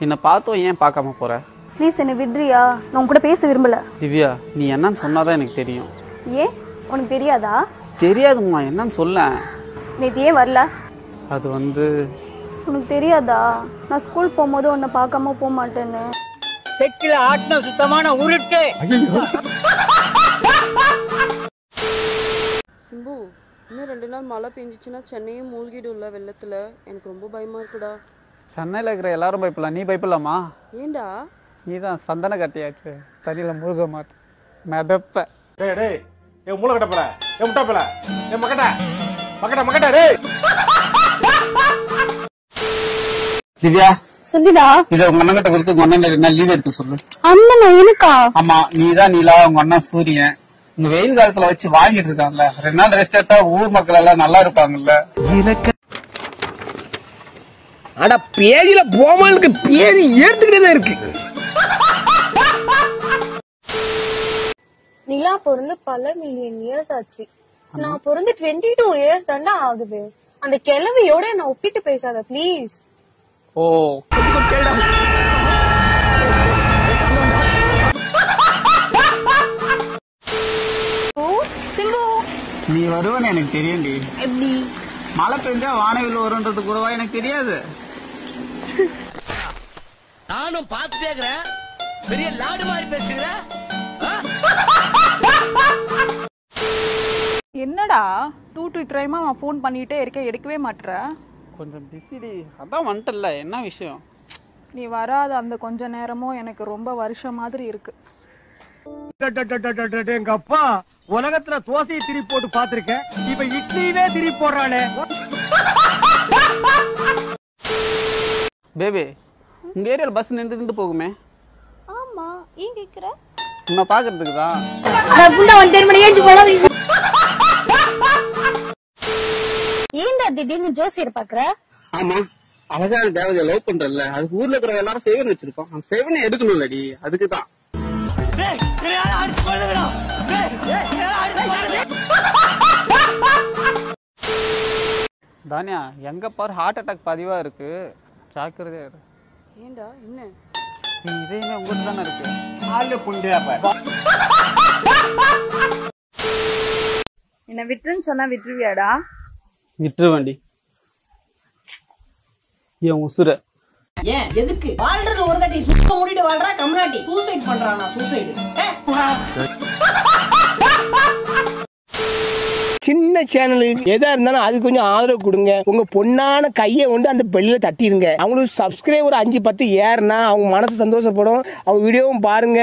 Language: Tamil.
என்ன பார்த்தோம் ஏன் பார்க்காம போற? ப்ளீஸ் என்ன விட்றியா? நான் உன் கூட பேச விரும்பல. திவ்யா, நீ என்னன்னு சொன்னாதான் எனக்கு தெரியும். ஏன் உனக்கு தெரியாதா? தெரியாதுமா, என்னன்னு சொல்ல. நேற்று ஏன் வரல? அது வந்து உனக்கு தெரியாதா, நான் ஸ்கூல் போகும்போது உன்னை பார்க்காம போக மாட்டேன்னு. செக்கில ஆட்டின சுத்தமான உருட்டு. சிம்பு, இன்னும் 2 நாள் மழை பெஞ்சிச்சுன்னா சென்னையும் மூழ்கிடும்ல வெள்ளத்துல. எனக்கு ரொம்ப பயமா இருக்குடா. சென்னையில் இருக்கிற எல்லாரும் பயப்படலாம், நீ பயப்படலாமா? ஏண்டா? நீ தான் சந்தன கட்டியாச்சு, தண்ணியில் மூழ்க மாட்டேன் மெதப்ப. டேய் டேய், ஏ மூளை கட்டப்பல, ஏ முட்டாப்பல, ஏ மக்கட்ட மக்கட்ட மக்கட்ட டேய். திவ்யா, சொல்லிடா. இதை உங்க அண்ணன் கிட்ட கொடுத்து உங்க அண்ணன் 2 நாள் லீவ் எடுத்து சொல்லு. அண்ணன் எனக்கா? ஆமா, நீதான் நிலா, உங்க அண்ணன் சூரியன். இந்த வெயில் காலத்துல வச்சு வாங்கிட்டு இருக்காங்கல்ல, 2 நாள் ரெஸ்ட் எடுத்தா ஊர் மக்கள் எல்லாம் நல்லா இருப்பாங்கல்ல. ஆனா பேதியில போமாலுக்கு பேதி ஏத்துக்கிட்டே இருக்கு. நிலா பிறந்து பல மில்லியன் இயர்ஸ் ஆச்சு. நான் பிறந்து 22 இயர்ஸ் தாண்டா ஆகுது. அந்த கிழவியோட என்ன ஒப்பிட்டு பேசாத ப்ளீஸ். ஓ, சிம்பு, நீ வருவன்னு எனக்கு தெரியும்டி. எப்படி? மழை பெஞ்சா வானவில் வரும்ன்றது கூடவா எனக்கு தெரியாது? நானும் பார்த்துட்டே இருக்கிறேன். பெரிய லாடு மாதிரி பேசுகிறேன். என்னடா 2 to 3 நான் ஃபோன் பண்ணிட்டே இருக்கேன், எடுக்கவே மாட்டேற. கொஞ்சம் பிஸிடி, அதான் வந்துட்டல. என்ன விஷயம்? நீ வராத அந்த கொஞ்ச நேரமும் எனக்கு ரொம்ப வருஷம் மாதிரி இருக்கு. எங்க அப்பா உலகத்துல தோசையை திருப்பி போட்டு பாத்திருக்கேன், இப்ப இட்லியே திருப்பி போடுறானே. பேபி, உங்க ஏரியால பஸ் நின்று போகுமே. ஆமா, ஏன் கேக்குற? உன்னை பாக்குறதுக்கு தான். ஏன்டா திடீர்னு ஜோசியர் பாக்குற? ஆமா, அழகான தேவதையை லவ் பண்றல, அதுக்கு ஊர்ல இருக்கிற எல்லாரும் சேவன் வச்சிருக்கோம். அந்த சேவனை எடுக்கணும்லடி, அதுக்குதான். தானியா, எங்க பாரு ஹார்ட் அட்டாக் பதிவா இருக்கு, ஜாக்கிரதையா இரு. ஏண்டா என்ன? நீ இதயமே உங்ககிட்ட தானே இருக்கு. ஆளு புண்டையா பாரு. என்ன விட்டுருன்னு சொன்னா விட்டுருவியாடா? விட்டுரு வண்டி, என் உசுர. ஏன் எதுக்கு வாழ்றது? ஒரு தாட்டி சுத்த மூடிட்டு வாழ்றா கம்னாட்டி. சூசைட் பண்றானா? சூசைடு சின்ன சேனல் எதா இருந்தாலும் அது கொஞ்சம் ஆதரவு கொடுங்க. உங்க பொண்ணான கையை கொண்டு அந்த பெல்லில தட்டிடுங்க. அவங்களுக்கு சப்ஸ்கிரைபர் 5-10 ஏறுனா அவங்க மனசு சந்தோஷப்படும். அவங்க வீடியோவும் பாருங்க.